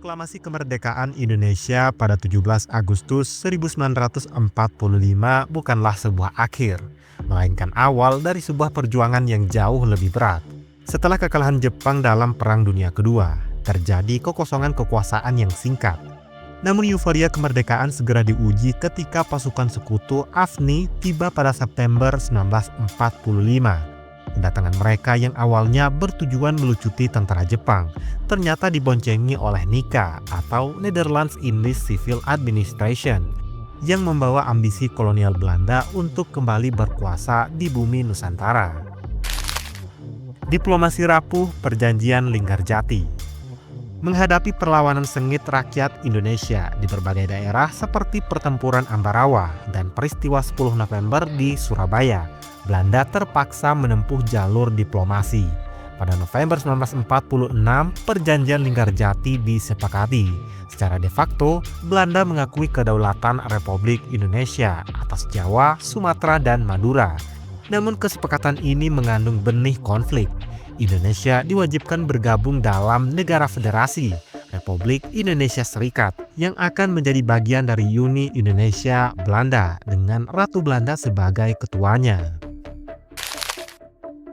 Proklamasi Kemerdekaan Indonesia pada 17 Agustus 1945 bukanlah sebuah akhir, melainkan awal dari sebuah perjuangan yang jauh lebih berat. Setelah kekalahan Jepang dalam Perang Dunia Kedua, terjadi kekosongan kekuasaan yang singkat. Namun euforia kemerdekaan segera diuji ketika pasukan sekutu AFNI tiba pada September 1945. Kedatangan mereka yang awalnya bertujuan melucuti tentara Jepang ternyata diboncengi oleh NICA atau Netherlands Indisch Civil Administration yang membawa ambisi kolonial Belanda untuk kembali berkuasa di bumi Nusantara. Diplomasi rapuh Perjanjian Linggarjati. Menghadapi perlawanan sengit rakyat Indonesia di berbagai daerah seperti pertempuran Ambarawa dan peristiwa 10 November di Surabaya, Belanda terpaksa menempuh jalur diplomasi. Pada November 1946, Perjanjian Linggarjati disepakati. Secara de facto, Belanda mengakui kedaulatan Republik Indonesia atas Jawa, Sumatera, dan Madura. Namun kesepakatan ini mengandung benih konflik. Indonesia diwajibkan bergabung dalam Negara Federasi Republik Indonesia Serikat yang akan menjadi bagian dari Uni Indonesia Belanda dengan Ratu Belanda sebagai ketuanya.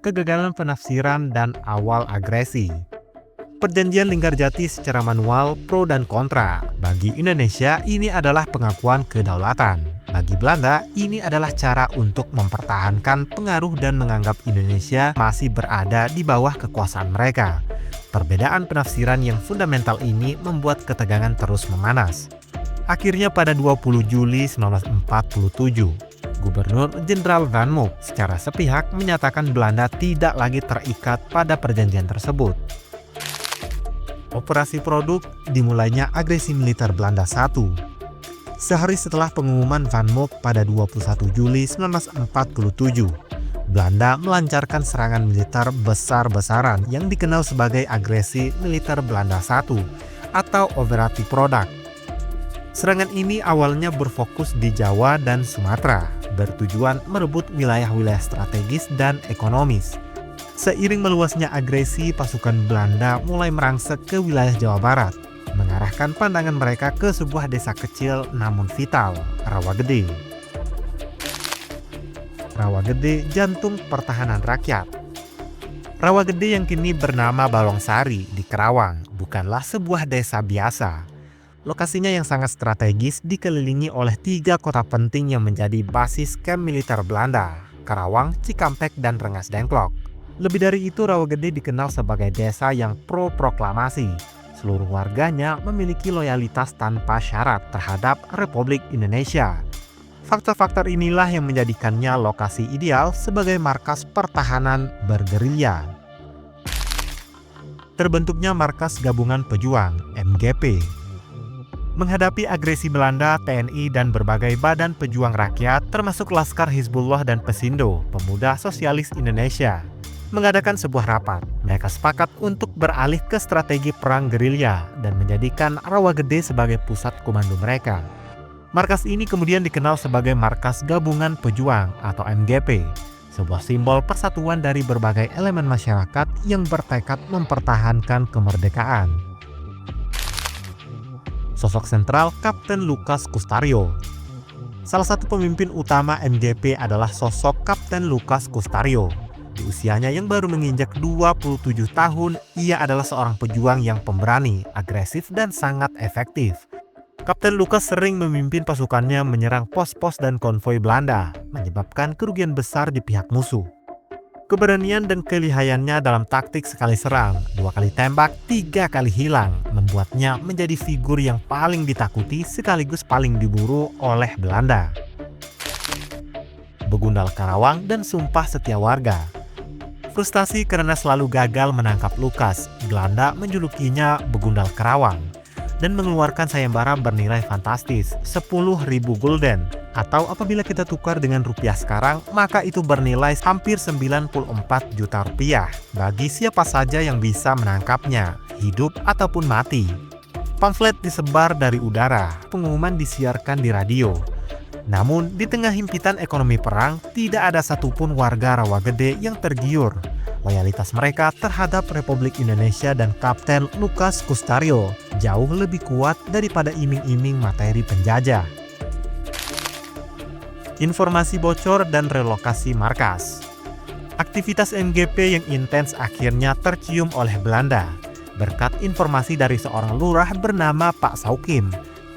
Kegagalan penafsiran dan awal agresi. Perjanjian Linggarjati secara manual pro dan kontra. Bagi Indonesia, ini adalah pengakuan kedaulatan. Bagi Belanda, ini adalah cara untuk mempertahankan pengaruh dan menganggap Indonesia masih berada di bawah kekuasaan mereka. Perbedaan penafsiran yang fundamental ini membuat ketegangan terus memanas. Akhirnya pada 20 Juli 1947, Gubernur Jenderal Van Mook secara sepihak menyatakan Belanda tidak lagi terikat pada perjanjian tersebut. Operasi Produk dimulainya agresi militer Belanda I. Sehari setelah pengumuman Van Mook pada 21 Juli 1947, Belanda melancarkan serangan militer besar-besaran yang dikenal sebagai agresi militer Belanda I atau Operatie Produk. Serangan ini awalnya berfokus di Jawa dan Sumatera, bertujuan merebut wilayah-wilayah strategis dan ekonomis. Seiring meluasnya agresi, pasukan Belanda mulai merangsek ke wilayah Jawa Barat, mengarahkan pandangan mereka ke sebuah desa kecil namun vital, Rawagede. Rawagede, jantung pertahanan rakyat. Rawagede yang kini bernama Balongsari di Kerawang bukanlah sebuah desa biasa. Lokasinya yang sangat strategis dikelilingi oleh 3 kota penting yang menjadi basis kamp militer Belanda, Karawang, Cikampek, dan Rengas Dengklok. Lebih dari itu, Rawagede dikenal sebagai desa yang pro-proklamasi. Seluruh warganya memiliki loyalitas tanpa syarat terhadap Republik Indonesia. Faktor-faktor inilah yang menjadikannya lokasi ideal sebagai markas pertahanan bergerilya. Terbentuknya Markas Gabungan Pejuang, MGP. Menghadapi agresi Belanda, TNI, dan berbagai badan pejuang rakyat, termasuk Laskar Hizbullah dan Pesindo, Pemuda Sosialis Indonesia, mengadakan sebuah rapat. Mereka sepakat untuk beralih ke strategi perang gerilya dan menjadikan Rawagede sebagai pusat komando mereka. Markas ini kemudian dikenal sebagai Markas Gabungan Pejuang atau MGP, sebuah simbol persatuan dari berbagai elemen masyarakat yang bertekad mempertahankan kemerdekaan. Sosok sentral Kapten Lukas Kustario. Salah satu pemimpin utama MGP adalah sosok Kapten Lukas Kustario. Di usianya yang baru menginjak 27 tahun, ia adalah seorang pejuang yang pemberani, agresif, dan sangat efektif. Kapten Lukas sering memimpin pasukannya menyerang pos-pos dan konvoi Belanda, menyebabkan kerugian besar di pihak musuh. Keberanian dan kelihayannya dalam taktik sekali serang, 2 kali tembak, 3 kali hilang, membuatnya menjadi figur yang paling ditakuti sekaligus paling diburu oleh Belanda. Begundal Karawang dan Sumpah Setia Warga. Frustasi karena selalu gagal menangkap Lukas, Belanda menjulukinya Begundal Karawang dan mengeluarkan sayembara bernilai fantastis 10.000 gulden, atau apabila kita tukar dengan rupiah sekarang, maka itu bernilai hampir 94 juta rupiah bagi siapa saja yang bisa menangkapnya, hidup ataupun mati. Pamflet disebar dari udara, pengumuman disiarkan di radio. Namun, di tengah himpitan ekonomi perang, tidak ada satupun warga Rawagede yang tergiur. Loyalitas mereka terhadap Republik Indonesia dan Kapten Lukas Kustario jauh lebih kuat daripada iming-iming materi penjajah. Informasi bocor dan relokasi markas. Aktivitas MGP yang intens akhirnya tercium oleh Belanda berkat informasi dari seorang lurah bernama Pak Saukim,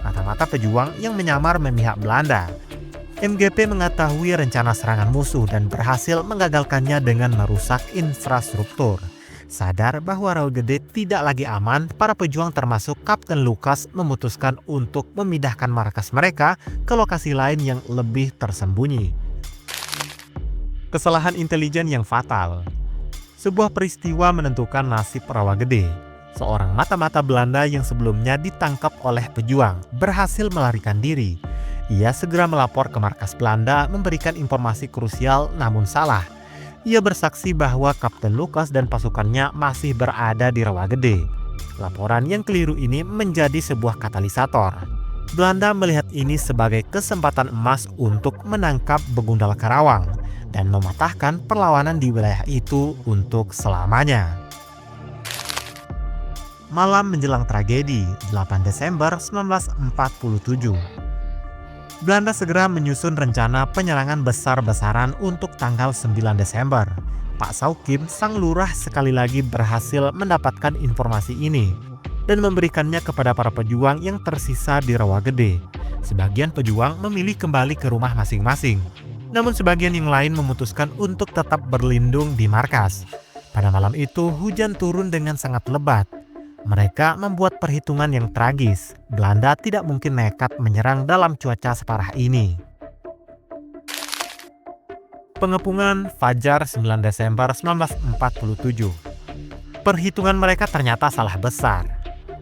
mata-mata pejuang yang menyamar memihak Belanda. MGP mengetahui rencana serangan musuh dan berhasil menggagalkannya dengan merusak infrastruktur. Sadar bahwa Rawagede tidak lagi aman, para pejuang termasuk Kapten Lukas memutuskan untuk memindahkan markas mereka ke lokasi lain yang lebih tersembunyi. Kesalahan intelijen yang fatal. Sebuah peristiwa menentukan nasib Rawagede. Seorang mata-mata Belanda yang sebelumnya ditangkap oleh pejuang berhasil melarikan diri. Ia segera melapor ke markas Belanda memberikan informasi krusial namun salah. Ia bersaksi bahwa Kapten Lukas dan pasukannya masih berada di Rawagede. Laporan yang keliru ini menjadi sebuah katalisator. Belanda melihat ini sebagai kesempatan emas untuk menangkap Begundal Karawang dan mematahkan perlawanan di wilayah itu untuk selamanya. Malam menjelang tragedi, 8 Desember 1947. Belanda segera menyusun rencana penyerangan besar-besaran untuk tanggal 9 Desember. Pak Saukim, sang lurah, sekali lagi berhasil mendapatkan informasi ini dan memberikannya kepada para pejuang yang tersisa di Rawagede. Sebagian pejuang memilih kembali ke rumah masing-masing, namun sebagian yang lain memutuskan untuk tetap berlindung di markas. Pada malam itu, hujan turun dengan sangat lebat. Mereka membuat perhitungan yang tragis. Belanda tidak mungkin nekat menyerang dalam cuaca separah ini. Pengepungan Fajar 9 Desember 1947. Perhitungan mereka ternyata salah besar.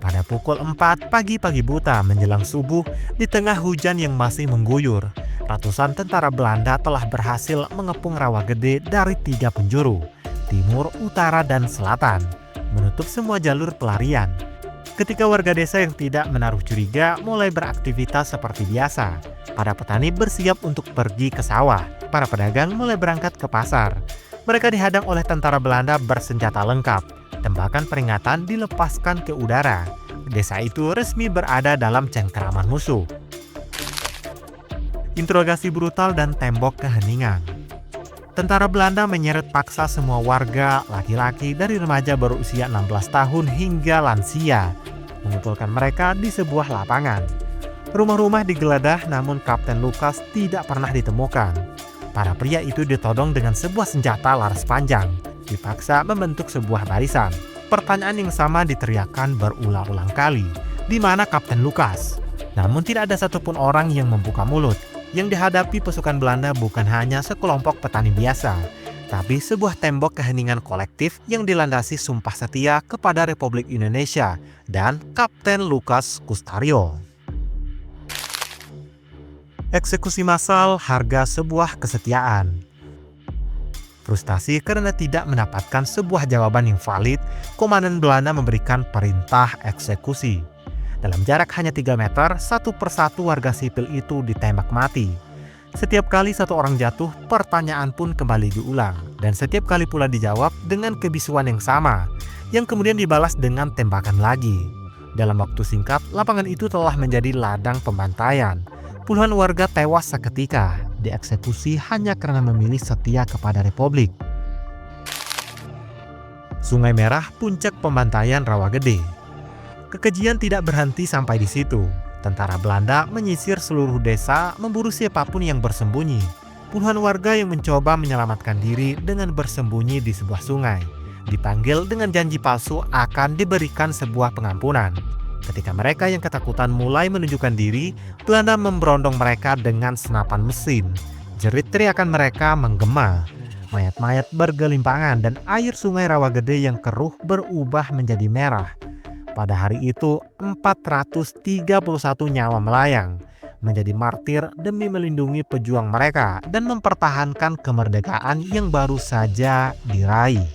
Pada pukul 4 pagi buta menjelang subuh, di tengah hujan yang masih mengguyur, ratusan tentara Belanda telah berhasil mengepung Rawagede dari 3 penjuru, timur, utara, dan selatan, menutup semua jalur pelarian. Ketika warga desa yang tidak menaruh curiga mulai beraktivitas seperti biasa, para petani bersiap untuk pergi ke sawah, para pedagang mulai berangkat ke pasar. Mereka dihadang oleh tentara Belanda bersenjata lengkap. Tembakan peringatan dilepaskan ke udara. Desa itu resmi berada dalam cengkeraman musuh. Interogasi brutal dan tembok keheningan. Tentara Belanda menyeret paksa semua warga, laki-laki dari remaja berusia 16 tahun hingga lansia, mengumpulkan mereka di sebuah lapangan. Rumah-rumah digeledah, namun Kapten Lukas tidak pernah ditemukan. Para pria itu ditodong dengan sebuah senjata laras panjang, dipaksa membentuk sebuah barisan. Pertanyaan yang sama diteriakkan berulang-ulang kali, di mana Kapten Lukas? Namun tidak ada satupun orang yang membuka mulut. Yang dihadapi pasukan Belanda bukan hanya sekelompok petani biasa, tapi sebuah tembok keheningan kolektif yang dilandasi sumpah setia kepada Republik Indonesia dan Kapten Lukas Kustario. Eksekusi massal harga sebuah kesetiaan. Frustasi karena tidak mendapatkan sebuah jawaban yang valid, komandan Belanda memberikan perintah eksekusi. Dalam jarak hanya 3 meter, satu persatu warga sipil itu ditembak mati. Setiap kali satu orang jatuh, pertanyaan pun kembali diulang. Dan setiap kali pula dijawab dengan kebisuan yang sama, yang kemudian dibalas dengan tembakan lagi. Dalam waktu singkat, lapangan itu telah menjadi ladang pembantaian. Puluhan warga tewas seketika, dieksekusi hanya karena memilih setia kepada Republik. Sungai Merah, puncak pembantaian Rawagede. Kekejian tidak berhenti sampai di situ. Tentara Belanda menyisir seluruh desa, memburu siapapun yang bersembunyi. Puluhan warga yang mencoba menyelamatkan diri dengan bersembunyi di sebuah sungai, dipanggil dengan janji palsu akan diberikan sebuah pengampunan. Ketika mereka yang ketakutan mulai menunjukkan diri, Belanda memberondong mereka dengan senapan mesin. Jerit teriakan mereka menggema. Mayat-mayat bergelimpangan dan air sungai Rawagede yang keruh berubah menjadi merah. Pada hari itu, 431 nyawa melayang, menjadi martir demi melindungi pejuang mereka dan mempertahankan kemerdekaan yang baru saja diraih.